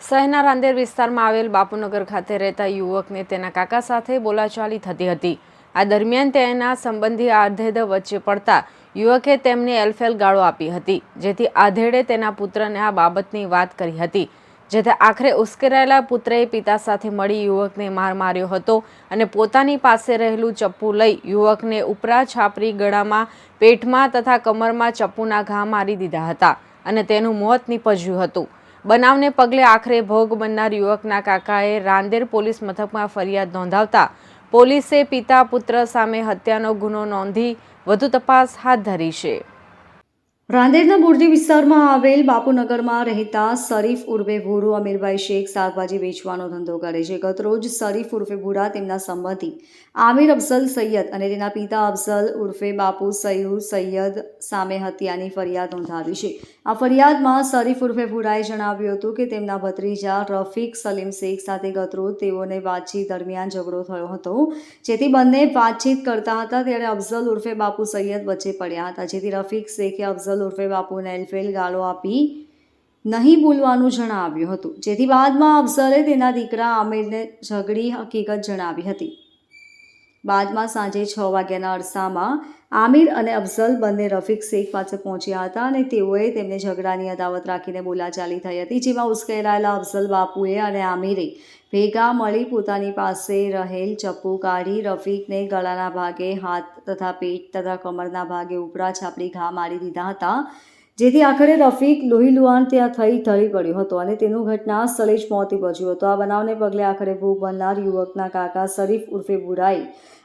શહેરના રાંદેર વિસ્તારમાં આવેલ બાપુનગર ખાતે રહેતા યુવકને તેના કાકા સાથે બોલાચાલી થતી હતી। આ દરમિયાન તેના સંબંધી આધેડ વચ્ચે પડતા યુવકે તેમને એલફેલ ગાળો આપી હતી, જેથી આધેડે તેના પુત્રને આ બાબતની વાત કરી હતી, જેથી આખરે ઉશ્કેરાયેલા પુત્રએ પિતા સાથે મળી યુવકને માર માર્યો હતો અને પોતાની પાસે રહેલું ચપ્પુ લઈ યુવકને ઉપરા છાપરી, ગળામાં, પેટમાં તથા કમરમાં ચપ્પુના ઘા મારી દીધા હતા અને તેનું મોત નીપજ્યું હતું। બનાવને પગલે આખરે ભોગ બનનાર યુવકના કાકાએ રાંદેર પોલીસ મથકમાં ફરિયાદ નોંધાવતા પોલીસે પિતા પુત્ર સામે હત્યાનો ગુનો નોંધી વધુ તપાસ હાથ ધરી છે। રાંદેરના બોરડી વિસ્તારમાં આવેલ બાપુનગરમાં રહેતા શરીફ ઉર્ફે ભૂરો અમીરભાઈ શેખ શાકભાજી વેચવાનો ધંધો કરે છે। ગતરોજ શરીફ ઉર્ફે ભૂરા તેમના સંબંધી આમિર અફઝલ સૈયદ અને તેના પિતા અફઝલ ઉર્ફે બાપુ સૈયદ સૈયદ સામે હત્યાની ફરિયાદ નોંધાવી છે। આ ફરિયાદમાં શરીફ ઉર્ફે ભૂરાએ જણાવ્યું હતું કે તેમના ભત્રીજા રફીક સલીમ શેખ સાથે ગતરોજ તેઓને વાતચીત દરમિયાન ઝઘડો થયો હતો, જેથી બંને વાતચીત કરતા હતા ત્યારે અફઝલ ઉર્ફે બાપુ સૈયદ વચ્ચે પડ્યા હતા, જેથી રફીક શેખે અફઝલ ઉર્ફે બાપુને એલફેલ ગાળો આપી નહીં બોલવાનું જણાવ્યું હતું, જેથી બાદમાં અફઝલે તેના દીકરા આમિરને ઝઘડી હકીકત જણાવી હતી। બાદમાં સાંજે 6 વાગ્યાના અરસામાં આમિર અને અફઝલ બંને રફીક શેખ પાસે પહોંચ્યા હતા અને તેઓએ તેમને ઝઘડાની અદાવત રાખીને બોલાચાલી થઈ હતી, જેમાં ઉશ્કેરાયેલા અફઝલ બાપુએ અને આમિરે ભેગા મળી પોતાની પાસે રહેલ ચપ્પુ કાઢી રફીકને ગળાના ભાગે, હાથ તથા પેટ તથા કમરના ભાગે ઉપરા છાપરી ઘા મારી દીધા હતા, જેથી આખરે રફીક લોહીલુહાણ ત્યાં થઈ ઢળી પડ્યો હતો અને તેનું ઘટના સ્થળે જ મોત નીપજ્યું હતું। આ બનાવને પગલે આખરે ભોગ બનનાર યુવકના કાકા શરીફ ઉર્ફે ભૂરાએ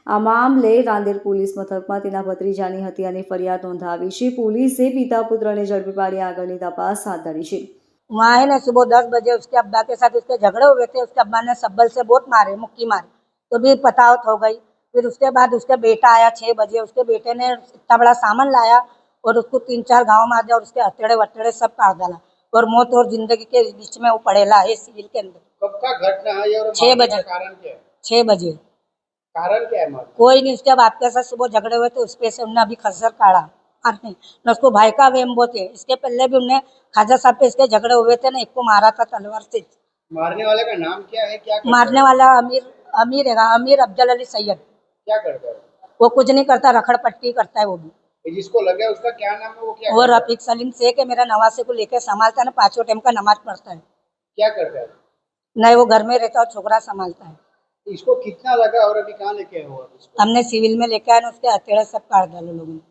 આ મામલે રાંદેર પોલીસ મથકમાં તેના ભત્રીજાની હત્યાની ફરિયાદ નોંધાવી છે। પોલીસે પિતા પુત્રને ઝડપી પાડી આગળની તપાસ હાથ ધરી છે। वहाँ है ना, सुबह 10 बजे उसके अब्बा के साथ उसके झगड़े हुए थे। उसके अब्बा ने सब्बल से बहुत मारे, मुक्की मारी, तो भी पतावत हो गई। फिर उसके बाद उसके बेटा आया 6 बजे। उसके बेटे ने इतना बड़ा सामान लाया और उसको 3-4 घाव मार दिया और उसके हथेड़े वथेड़े सब काट डाला और मौत और जिंदगी के बीच में वो पड़ेला है सिविल के अंदर। कब का घटना है और 6 बजे। कारण क्या है? 6 बजे कारण क्या है मार? कोई नहीं, उसके बाप के साथ सुबह झगड़े हुए तो उस पे से उन्होंने अभी खसर काढ़ा नहीं न, उसको भाई का वेम्बो थे। इसके पहले भी उन्हें खाजा साहब पे इसके झगड़े हुए थे ना, एक को मारा था तलवार से। मारने वाले का नाम क्या है? क्या मारने वाला अमीर है, अमीर अफजल अली सैयद। क्या करता है वो कुछ नहीं करता, रखड़ पट्टी करता है वो भी। जिसको लगे उसका क्या नाम है? वो क्या वो करता है? रफीक सलीम शेख है, मेरा नवासे को लेकर संभालता है ना, 5 टाइम का नमाज पढ़ता है। क्या करता है? नहीं, वो घर में रहता है और छोकरा संभालता है। इसको कितना लगा और अभी कहाँ लेके आए हो आप इसको? हमने सिविल में लेके आए ना, उसके हथेड़े सब काट डाले लोगों ने।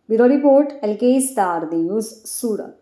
Bureau report LK star news सूरत।